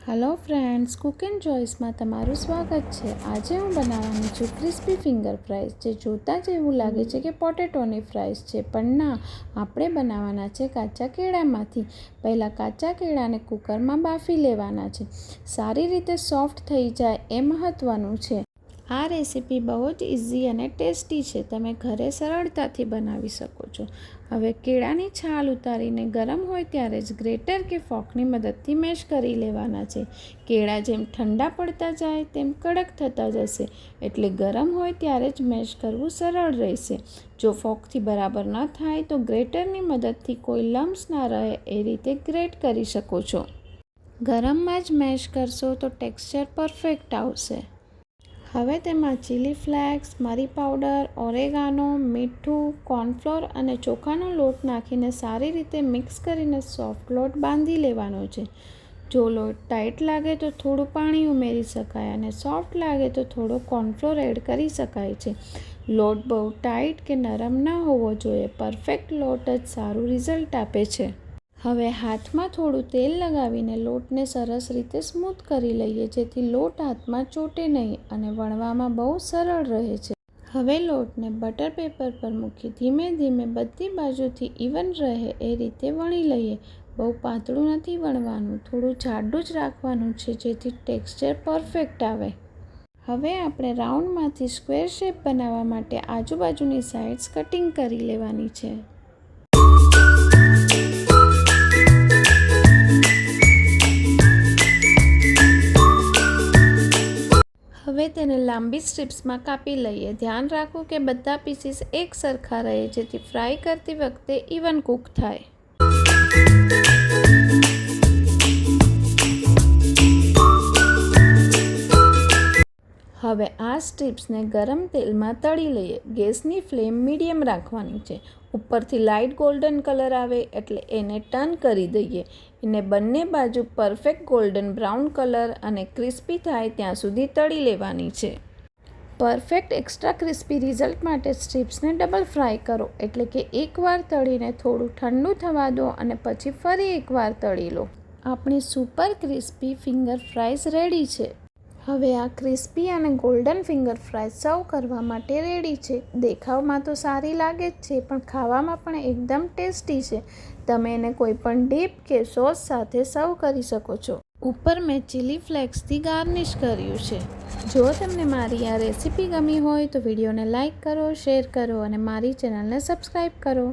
Hello friends, Cook and ચોઇસમાં તમારું સ્વાગત છે। આજે હું બનાવવાની છું ક્રિસ્પી ફિંગર ફ્રાઈઝ, જે જોતાં જ એવું લાગે છે કે પોટેટોની ફ્રાઈઝ છે, પણ ના, આપણે બનાવવાના છે કાચા કેળામાંથી। પહેલાં કાચા કેળાને કુકરમાં બાફી લેવાના છે, સારી રીતે સોફ્ટ થઈ જાય એ મહત્ત્વનું છે। આ રેસીપી બહુ જ ઇઝી અને ટેસ્ટી છે, તમે ઘરે સરળતાથી બનાવી શકો છો। હવે કેળાની છાલ ઉતારીને ગરમ હોય ત્યારે જ ગ્રેટર કે ફોર્કની મદદથી મેશ કરી લેવાના છે। કેળા જેમ ઠંડા પડતા જાય તેમ કડક થતા જશે, એટલે ગરમ હોય ત્યારે જ મેશ કરવું સરળ રહેશે। જો ફોર્કથી બરાબર ન થાય તો ગ્રેટરની મદદથી કોઈ લમ્સ ના રહે એ રીતે ગ્રેટ કરી શકો છો। ગરમમાં જ મેશ કરશો તો ટેક્સચર પરફેક્ટ આવશે। હવે તેમાં ચીલી ફ્લેક્સ, મરી પાવડર, ઓરેગાનો, મીઠું, કોર્નફ્લોર અને ચોખાનો લોટ નાખીને સારી રીતે મિક્સ કરીને સોફ્ટ લોટ બાંધી લેવાનો છે। જો લોટ ટાઈટ લાગે તો થોડું પાણી ઉમેરી શકાય અને સોફ્ટ લાગે તો થોડો કોર્નફ્લોર એડ કરી શકાય છે। લોટ બહુ ટાઈટ કે નરમ ન હોવો જોઈએ, પરફેક્ટ લોટ જ સારું રિઝલ્ટ આપે છે। હવે હાથમાં થોડું તેલ લગાવીને લોટને સરસ રીતે સ્મૂથ કરી લઈએ, જેથી લોટ હાથમાં ચોટે નહીં અને વણવામાં બહુ સરળ રહે છે। હવે લોટને બટર પેપર પર મૂકી ધીમે ધીમે બધી બાજુથી ઇવન રહે એ રીતે વણી લઈએ। બહુ પાતળું નથી વણવાનું, થોડું જાડું જ રાખવાનું છે, જેથી ટેક્સચર પરફેક્ટ આવે। હવે આપણે રાઉન્ડમાંથી સ્ક્વેર શેપ બનાવવા માટે આજુબાજુની સાઇડ્સ કટિંગ કરી લેવાની છે। હવે તેને લાંબી સ્ટ્રીપ્સમાં કાપી લઈએ। ધ્યાન રાખો કે બધા પીસીસ એક સરખા રહે, જેથી ફ્રાય કરતી વખતે ઇવન કૂક થાય। હવે આ સ્ટ્રીપ્સને ગરમ તેલમાં તળી લઈએ। ગેસની ફ્લેમ મીડિયમ રાખવાની છે। ઉપરથી લાઇટ ગોલ્ડન કલર આવે એટલે એને ટર્ન કરી દઈએ। એને બંને બાજુ પરફેક્ટ ગોલ્ડન બ્રાઉન કલર અને ક્રિસ્પી થાય ત્યાં સુધી તળી લેવાની છે। પરફેક્ટ એક્સ્ટ્રા ક્રિસ્પી રિઝલ્ટ માટે સ્ટ્રીપ્સને ડબલ ફ્રાય કરો, એટલે કે એકવાર તળીને થોડું ઠંડુ થવા દો અને પછી ફરી એકવાર તળી લો। આપણી super crispy finger fries ready છે। હવે આ ક્રિસ્પી અને ગોલ્ડન ફિંગર ફ્રાઈઝ સર્વ કરવા માટે રેડી છે। દેખાવમાં તો સારી લાગે જ છે, પણ ખાવામાં પણ એકદમ ટેસ્ટી છે। તમે એને કોઈ પણ ડીપ કે સોસ સાથે સર્વ કરી શકો છો। ઉપર મેં ચીલી ફ્લેક્સથી ગાર્નિશ કર્યું છે। જો તમને મારી આ રેસીપી ગમી હોય તો વિડીયોને લાઇક કરો, શેર કરો અને મારી ચેનલને સબસ્ક્રાઈબ કરો।